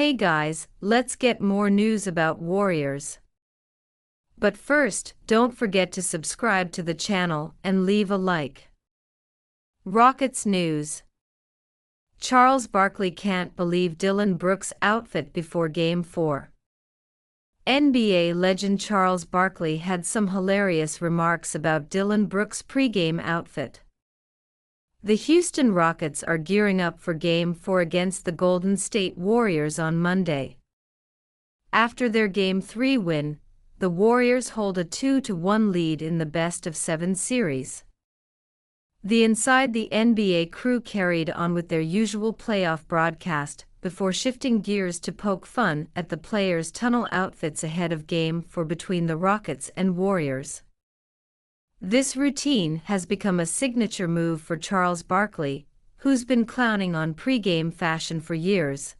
Hey guys, let's get more news about Warriors. But first, don't forget to subscribe to the channel and leave a like. Rockets news. Charles Barkley can't believe Dillon Brooks' outfit before Game 4. NBA legend Charles Barkley had some hilarious remarks about Dillon Brooks' pregame outfit. The Houston Rockets are gearing up for Game 4 against the Golden State Warriors on Monday. After their Game 3 win, the Warriors hold a 2-1 lead in the best-of-7 series. The Inside the NBA crew carried on with their usual playoff broadcast before shifting gears to poke fun at the players' tunnel outfits ahead of Game 4 between the Rockets and Warriors. This routine has become a signature move for Charles Barkley, who's been clowning on pregame fashion for years.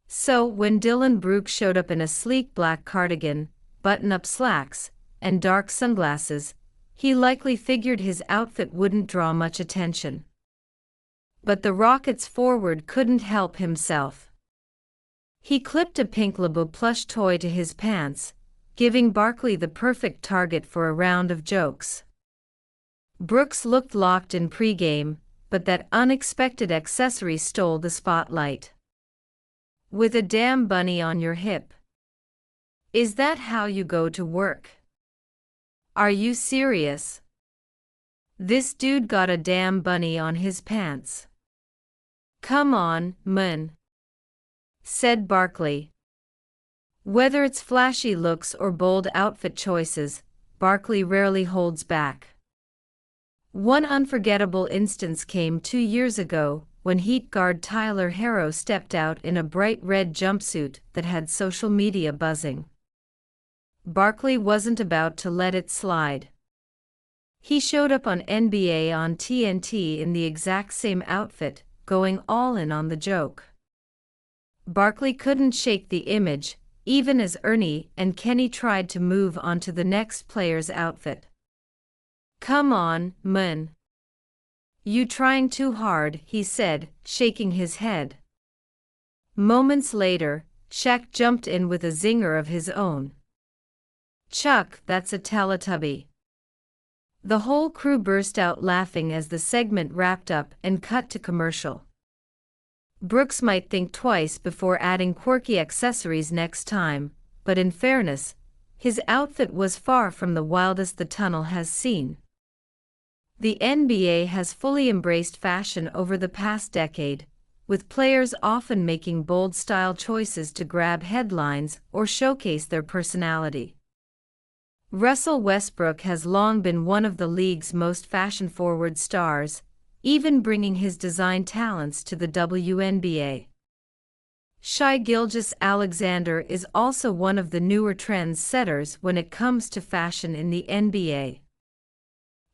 So, when Dillon Brooks showed up in a sleek black cardigan, button-up slacks, and dark sunglasses, he likely figured his outfit wouldn't draw much attention. But the Rockets forward couldn't help himself. He clipped a pink Labu plush toy to his pants, giving Barkley the perfect target for a round of jokes. Brooks looked locked in pregame, but that unexpected accessory stole the spotlight. With a damn bunny on your hip. Is that how you go to work? Are you serious? This dude got a damn bunny on his pants. Come on, man, said Barkley. Whether it's flashy looks or bold outfit choices, Barkley rarely holds back. One unforgettable instance came 2 years ago, when Heat guard Tyler Herro stepped out in a bright red jumpsuit that had social media buzzing. Barkley wasn't about to let it slide. He showed up on NBA on TNT in the exact same outfit, going all in on the joke. Barkley couldn't shake the image, even as Ernie and Kenny tried to move on to the next player's outfit. Come on, man. You trying too hard, he said, shaking his head. Moments later, Shaq jumped in with a zinger of his own. Chuck, that's a Teletubby. The whole crew burst out laughing as the segment wrapped up and cut to commercial. Brooks might think twice before adding quirky accessories next time, but in fairness, his outfit was far from the wildest the tunnel has seen. The NBA has fully embraced fashion over the past decade, with players often making bold style choices to grab headlines or showcase their personality. Russell Westbrook has long been one of the league's most fashion-forward stars, even bringing his design talents to the WNBA. Shai Gilgeous-Alexander is also one of the newer trend-setters when it comes to fashion in the NBA.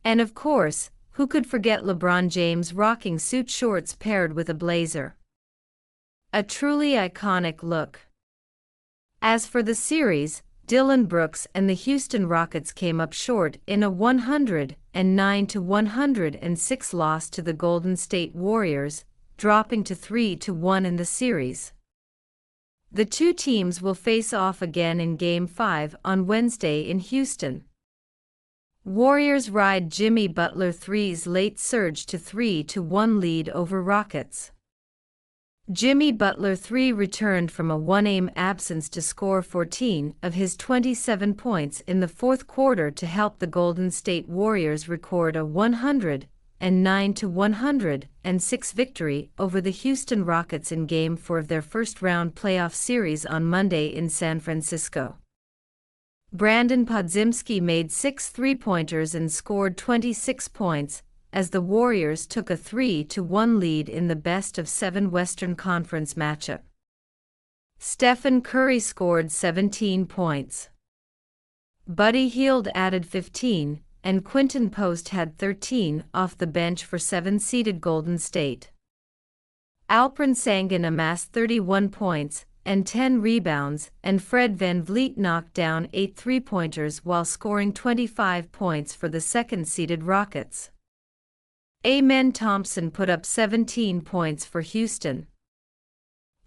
And of course, who could forget LeBron James rocking suit shorts paired with a blazer? A truly iconic look. As for the series, Dillon Brooks and the Houston Rockets came up short in a 109-106 loss to the Golden State Warriors, dropping to 3-1 in the series. The two teams will face off again in Game 5 on Wednesday in Houston. Warriors ride Jimmy Butler III's late surge to 3-1 lead over Rockets. Jimmy Butler III returned from a 1-game absence to score 14 of his 27 points in the fourth quarter to help the Golden State Warriors record a 109-106 victory over the Houston Rockets in Game 4 of their first-round playoff series on Monday in San Francisco. Brandon Podziemski made 6 three-pointers and scored 26 points, as the Warriors took a 3-1 lead in the best-of-7 Western Conference matchup. Stephen Curry scored 17 points. Buddy Hield added 15, and Quinten Post had 13 off the bench for 7-seeded Golden State. Alperen Sengun amassed 31 points and 10 rebounds, and Fred VanVleet knocked down 8 three-pointers while scoring 25 points for the second-seeded Rockets. Amen Thompson put up 17 points for Houston.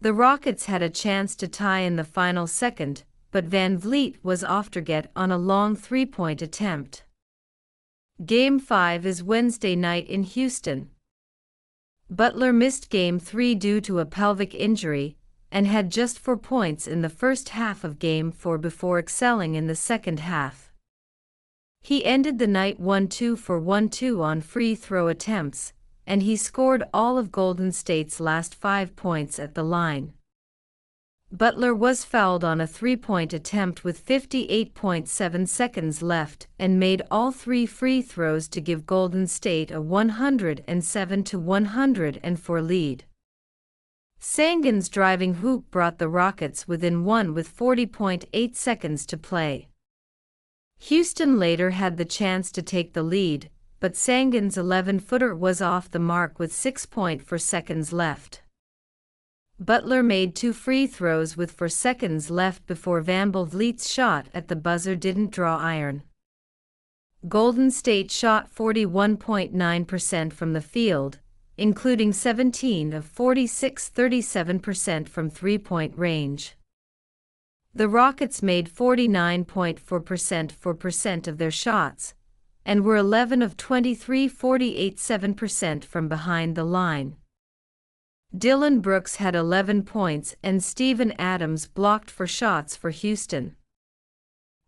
The Rockets had a chance to tie in the final second, but Van Vliet was off target on a long three-point attempt. Game 5 is Wednesday night in Houston. Butler missed Game 3 due to a pelvic injury, and had just 4 points in the first half of Game 4 before excelling in the second half. He ended the night 1-2 for 1-2 on free throw attempts, and he scored all of Golden State's last 5 points at the line. Butler was fouled on a three-point attempt with 58.7 seconds left and made all 3 free throws to give Golden State a 107-104 lead. Sengun's driving hoop brought the Rockets within 1 with 40.8 seconds to play. Houston later had the chance to take the lead, but Sengun's 11-footer was off the mark with 6.4 seconds left. Butler made 2 free throws with 4 seconds left before Van Vliet's shot at the buzzer didn't draw iron. Golden State shot 41.9% from the field, including 17 of 46, 37% from three-point range. The Rockets made 49.4% of their shots, and were 11 of 23, 48.7% from behind the line. Dillon Brooks had 11 points and Steven Adams blocked 4 shots for Houston.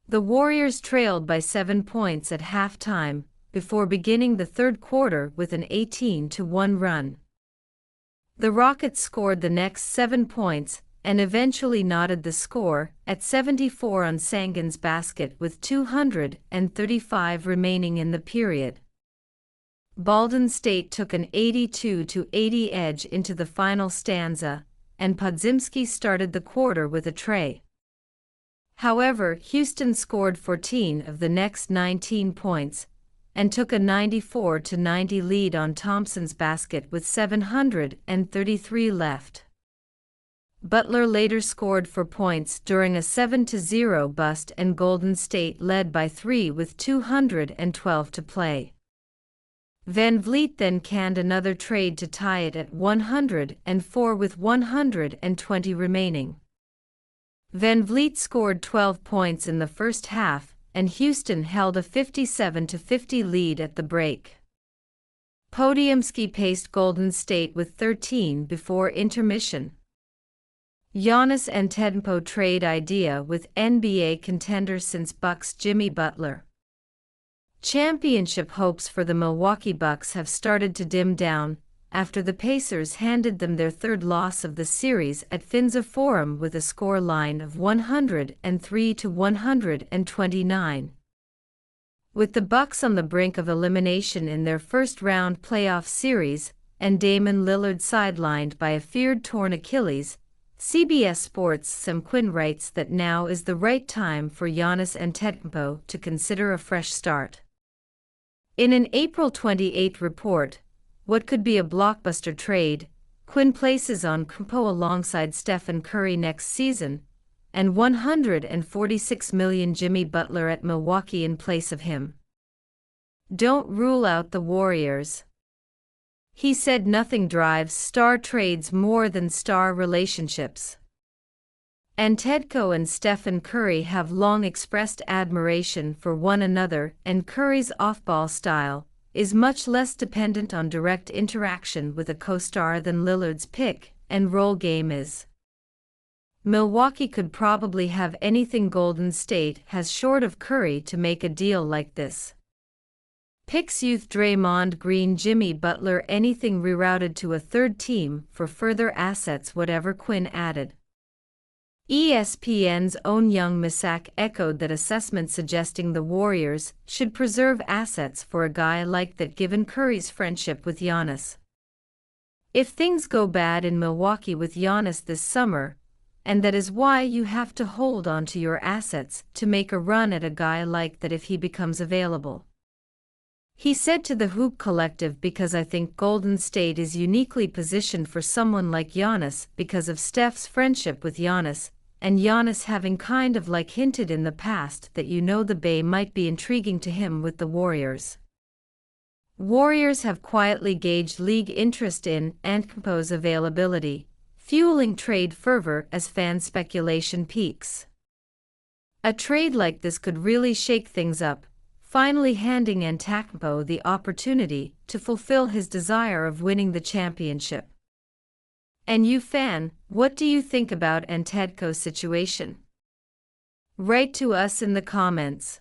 The Warriors trailed by 7 points at halftime, before beginning the third quarter with an 18-1 run. The Rockets scored the next 7 points, and eventually knotted the score at 74 on Sengun's basket with 235 remaining in the period. Golden State took an 82-80 edge into the final stanza, and Podziemski started the quarter with a tray. However, Houston scored 14 of the next 19 points, and took a 94-90 lead on Thompson's basket with 733 left. Butler later scored 4 points during a 7-0 bust, and Golden State led by 3 with 212 to play. Van Vliet then canned another trade to tie it at 104 with 120 remaining. Van Vliet scored 12 points in the first half, and Houston held a 57-50 lead at the break. Podziemski paced Golden State with 13 before intermission. Giannis Antetokounmpo trade idea with NBA contender since Bucks Jimmy Butler. Championship hopes for the Milwaukee Bucks have started to dim down after the Pacers handed them their third loss of the series at Finza Forum with a score line of 103-129. With the Bucks on the brink of elimination in their first-round playoff series and Damian Lillard sidelined by a feared torn Achilles, CBS Sports' Sam Quinn writes that now is the right time for Giannis Antetokounmpo to consider a fresh start. In an April 28 report, what could be a blockbuster trade, Quinn places on Antetokounmpo alongside Stephen Curry next season, and $146 million Jimmy Butler at Milwaukee in place of him. Don't rule out the Warriors. He said nothing drives star trades more than star relationships. Antetokounmpo and Stephen Curry have long expressed admiration for one another, and Curry's off-ball style is much less dependent on direct interaction with a co-star than Lillard's pick-and-roll game is. Milwaukee could probably have anything Golden State has short of Curry to make a deal like this. Picks youth Draymond Green, Jimmy Butler, anything rerouted to a third team for further assets, whatever, Quinn added. ESPN's own Young Misak echoed that assessment, suggesting the Warriors should preserve assets for a guy like that given Curry's friendship with Giannis. If things go bad in Milwaukee with Giannis this summer, and that is why you have to hold on to your assets to make a run at a guy like that if he becomes available. He said to the Hoop Collective, because I think Golden State is uniquely positioned for someone like Giannis because of Steph's friendship with Giannis, and Giannis having kind of like hinted in the past that the Bay might be intriguing to him with the Warriors. Warriors have quietly gauged league interest in Antetokounmpo's availability, fueling trade fervor as fan speculation peaks. A trade like this could really shake things up, finally handing Antetokounmpo the opportunity to fulfill his desire of winning the championship. And you fan, what do you think about Antetokounmpo's situation? Write to us in the comments.